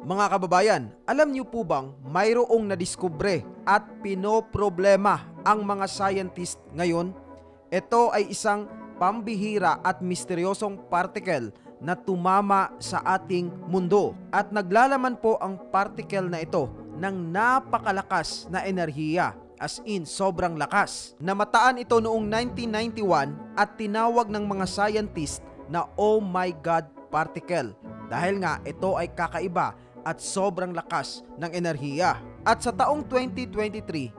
Mga kababayan, alam niyo po bang mayroong nadiskubre at pinoproblema ang mga scientist ngayon? Ito ay isang pambihira at misteryosong particle na tumama sa ating mundo at naglalaman po ang particle na ito ng napakalakas na enerhiya, as in sobrang lakas. Namataan ito noong 1991 at tinawag ng mga scientist na "Oh my God particle" dahil nga ito ay kakaiba at sobrang lakas ng enerhiya. At sa taong 2023,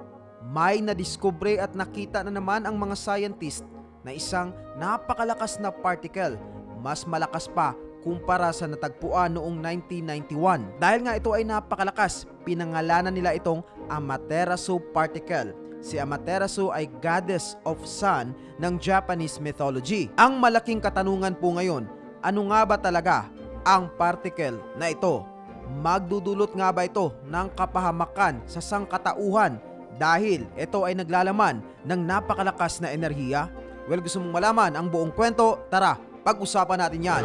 may nadiskubre at nakita na naman ang mga scientist na isang napakalakas na particle, mas malakas pa kumpara sa natagpuan noong 1991. Dahil nga ito ay napakalakas, pinangalanan nila itong Amaterasu particle. Si Amaterasu ay goddess of sun ng Japanese mythology. Ang malaking katanungan po ngayon, ano nga ba talaga ang particle na ito? Magdudulot nga ba ito ng kapahamakan sa sangkatauhan dahil ito ay naglalaman ng napakalakas na enerhiya? Well, gusto mong malaman ang buong kwento? Tara, pag-usapan natin yan.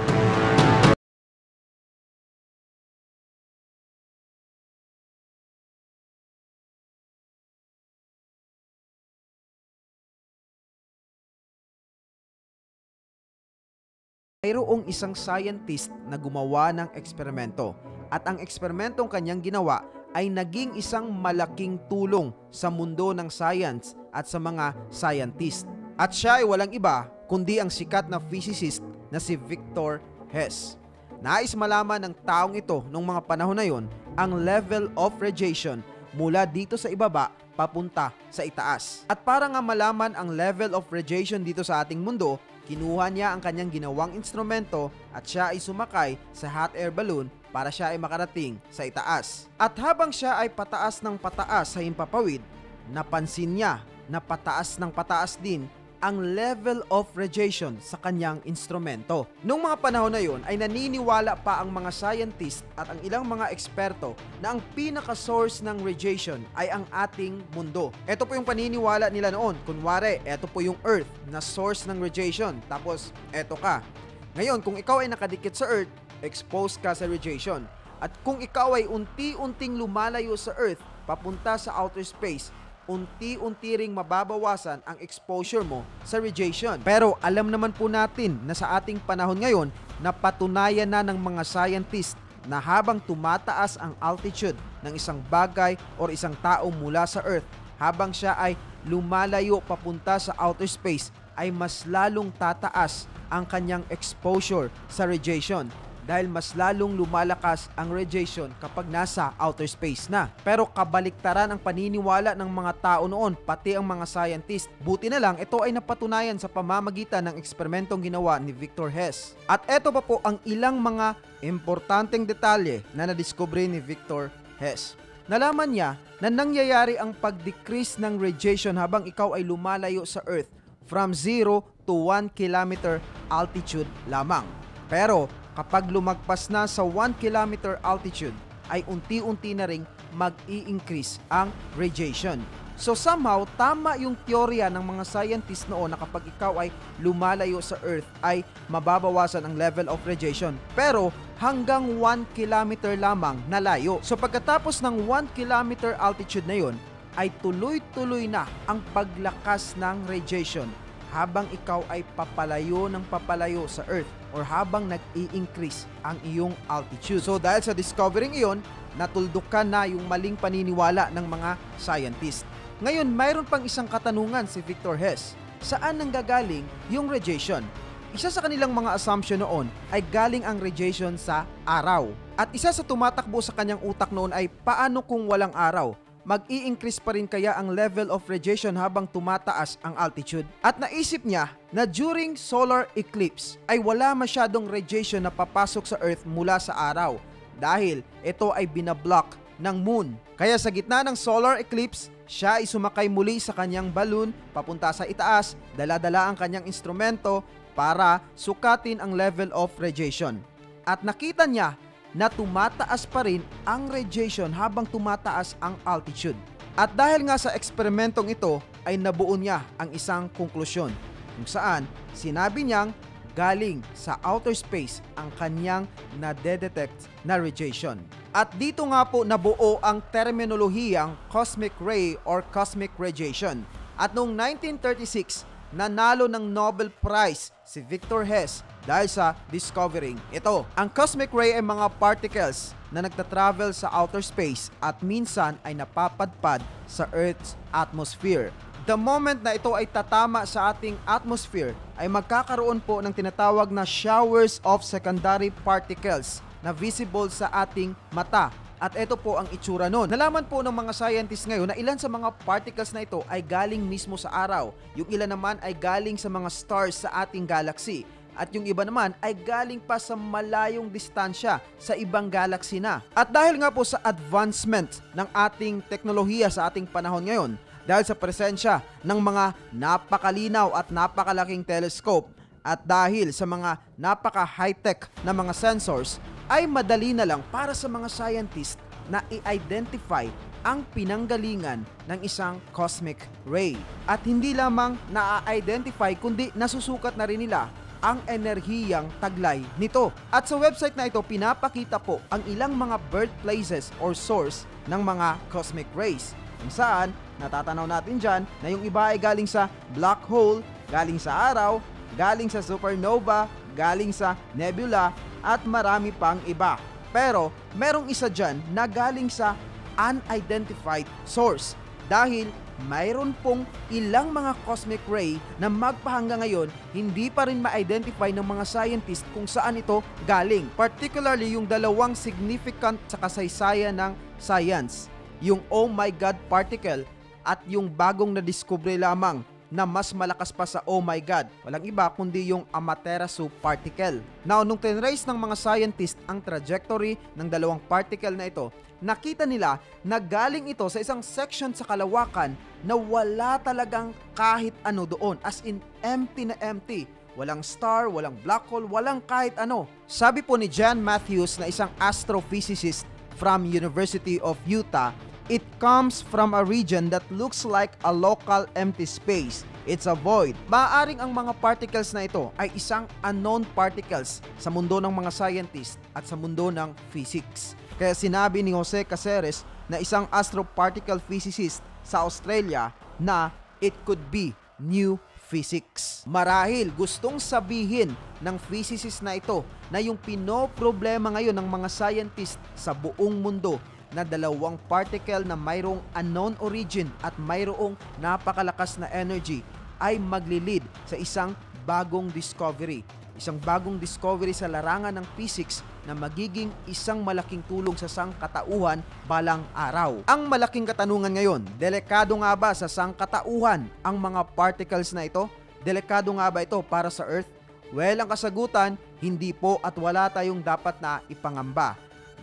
Mayroong isang scientist na gumawa ng eksperimento at ang eksperimentong kanyang ginawa ay naging isang malaking tulong sa mundo ng science at sa mga scientist. At siya ay walang iba kundi ang sikat na physicist na si Victor Hess. Nais malaman ng taong ito nung mga panahon na yon ang level of radiation mula dito sa ibaba papunta sa itaas. At para nga malaman ang level of radiation dito sa ating mundo, kinuha niya ang kanyang ginawang instrumento at siya ay sumakay sa hot air balloon para siya ay makarating sa itaas. At habang siya ay pataas ng pataas sa himpapawid, napansin niya na pataas ng pataas din ang level of radiation sa kanyang instrumento. Noong mga panahon na yon ay naniniwala pa ang mga scientist at ang ilang mga eksperto na ang pinaka-source ng radiation ay ang ating mundo. Ito po yung paniniwala nila noon. Kunwari, ito po yung Earth na source ng radiation. Tapos, ito ka. Ngayon, kung ikaw ay nakadikit sa Earth, exposed ka sa radiation. At kung ikaw ay unti-unting lumalayo sa Earth, papunta sa outer space, unti-unti ring mababawasan ang exposure mo sa radiation. Pero alam naman po natin na sa ating panahon ngayon, napatunayan na ng mga scientist na habang tumataas ang altitude ng isang bagay o isang tao mula sa Earth, habang siya ay lumalayo papunta sa outer space, ay mas lalong tataas ang kanyang exposure sa radiation. Dahil mas lalong lumalakas ang radiation kapag nasa outer space na. Pero kabaliktaran ang paniniwala ng mga tao noon, pati ang mga scientist. Buti na lang, ito ay napatunayan sa pamamagitan ng eksperimentong ginawa ni Victor Hess. At ito pa po ang ilang mga importanteng detalye na nadiskubre ni Victor Hess. Nalaman niya na nangyayari ang pag-decrease ng radiation habang ikaw ay lumalayo sa Earth from 0 to 1 kilometer altitude lamang. Pero kapag lumagpas na sa 1 kilometer altitude, ay unti-unti na ring mag-i-increase ang radiation. So somehow, tama yung teorya ng mga scientists noon na kapag ikaw ay lumalayo sa Earth, ay mababawasan ang level of radiation. Pero hanggang 1 kilometer lamang na layo. So pagkatapos ng 1 kilometer altitude na yun, ay tuloy-tuloy na ang paglakas ng radiation habang ikaw ay papalayo ng papalayo sa Earth or habang nag-i-increase ang iyong altitude. So dahil sa discovering iyon, natuldukan na yung maling paniniwala ng mga scientist. Ngayon, mayroon pang isang katanungan si Victor Hess. Saan nanggagaling yung radiation? Isa sa kanilang mga assumption noon ay galing ang radiation sa araw. At isa sa tumatakbo sa kanyang utak noon ay paano kung walang araw? Mag-i-increase pa rin kaya ang level of radiation habang tumataas ang altitude? At naisip niya na during solar eclipse ay wala masyadong radiation na papasok sa Earth mula sa araw dahil ito ay binablock ng moon. Kaya sa gitna ng solar eclipse, siya ay sumakay muli sa kanyang balloon papunta sa itaas, dala-dala ang kanyang instrumento para sukatin ang level of radiation. At nakita niya na tumataas pa rin ang radiation habang tumataas ang altitude. At dahil nga sa eksperimentong ito ay nabuo niya ang isang konklusyon kung saan sinabi niyang galing sa outer space ang kanyang nadedetect na radiation. At dito nga po nabuo ang terminolohiyang cosmic ray or cosmic radiation. At noong 1936, nanalo ng Nobel Prize si Victor Hess dahil sa discovering ito. Ang cosmic ray ay mga particles na nagtatravel sa outer space at minsan ay napapadpad sa Earth's atmosphere. The moment na ito ay tatama sa ating atmosphere ay magkakaroon po ng tinatawag na showers of secondary particles na visible sa ating mata. At ito po ang itsura nun. Nalaman po ng mga scientists ngayon na ilan sa mga particles na ito ay galing mismo sa araw. Yung ilan naman ay galing sa mga stars sa ating galaxy. At yung iba naman ay galing pa sa malayong distansya sa ibang galaxy na. At dahil nga po sa advancement ng ating teknolohiya sa ating panahon ngayon, dahil sa presensya ng mga napakalinaw at napakalaking telescope at dahil sa mga napaka-high-tech na mga sensors, ay madali na lang para sa mga scientist na i-identify ang pinanggalingan ng isang cosmic ray. At hindi lamang na-identify kundi nasusukat na rin nila ang enerhiyang taglay nito. At sa website na ito, pinapakita po ang ilang mga birthplaces or source ng mga cosmic rays. Kung saan, natatanaw natin dyan na yung iba ay galing sa black hole, galing sa araw, galing sa supernova, galing sa nebula, at marami pang iba. Pero, merong isa dyan na galing sa unidentified source. Dahil mayroon pong ilang mga cosmic ray na magpahanggang ngayon, hindi pa rin ma-identify ng mga scientist kung saan ito galing. Particularly yung dalawang significant sa kasaysayan ng science. Yung oh my God particle at yung bagong nadiskubre lamang na mas malakas pa sa oh my God. Walang iba kundi yung Amaterasu particle. Now, nung tinrace ng mga scientist ang trajectory ng dalawang particle na ito, nakita nila na galing ito sa isang section sa kalawakan na wala talagang kahit ano doon. As in, empty na empty. Walang star, walang black hole, walang kahit ano. Sabi po ni John Matthews na isang astrophysicist from University of Utah, it comes from a region that looks like a local empty space. It's a void. Maaaring ang mga particles na ito ay isang unknown particles sa mundo ng mga scientist at sa mundo ng physics. Kaya sinabi ni Jose Caceres na isang astroparticle physicist sa Australia na it could be new physics. Marahil gustong sabihin ng physicist na ito na yung pinoproblema ngayon ng mga scientist sa buong mundo na dalawang particle na mayroong unknown origin at mayroong napakalakas na energy ay maglilid sa isang bagong discovery. Isang bagong discovery sa larangan ng physics na magiging isang malaking tulong sa sangkatauhan balang araw. Ang malaking katanungan ngayon, delikado nga ba sa sangkatauhan ang mga particles na ito? Delikado nga ba ito para sa Earth? Well, ang kasagutan, hindi po at wala tayong dapat na ipangamba.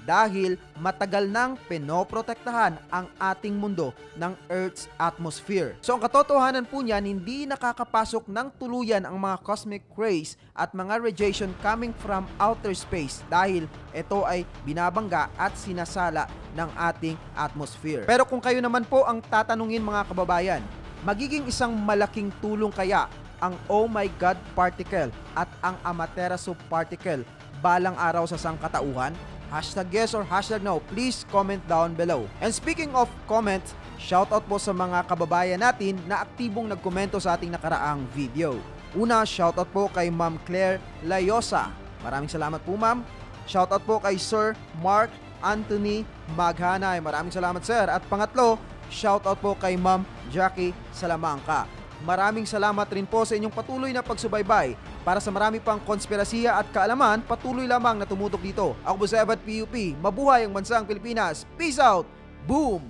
Dahil matagal nang pinoprotektahan ang ating mundo ng Earth's atmosphere. So ang katotohanan po niyan, hindi nakakapasok ng tuluyan ang mga cosmic rays at mga radiation coming from outer space dahil ito ay binabangga at sinasala ng ating atmosphere. Pero kung kayo naman po ang tatanungin mga kababayan, magiging isang malaking tulong kaya ang oh my God particle at ang Amaterasu particle balang araw sa sangkatauhan? Hashtag yes or hashtag no, please comment down below. And speaking of comment, shoutout po sa mga kababayan natin na aktibong nagkomento sa ating nakaraang video. Una, shoutout po kay Ma'am Claire Layosa. Maraming salamat po ma'am. Shoutout po kay Sir Mark Anthony Maghanay. Maraming salamat sir. At pangatlo, shoutout po kay Ma'am Jackie Salamanca. Maraming salamat rin po sa inyong patuloy na pagsubaybay. Para sa marami pang konspirasiya at kaalaman, patuloy lamang na tumutok dito. Ako po si Evad PUP. Mabuhay ang bansang Pilipinas. Peace out! Boom!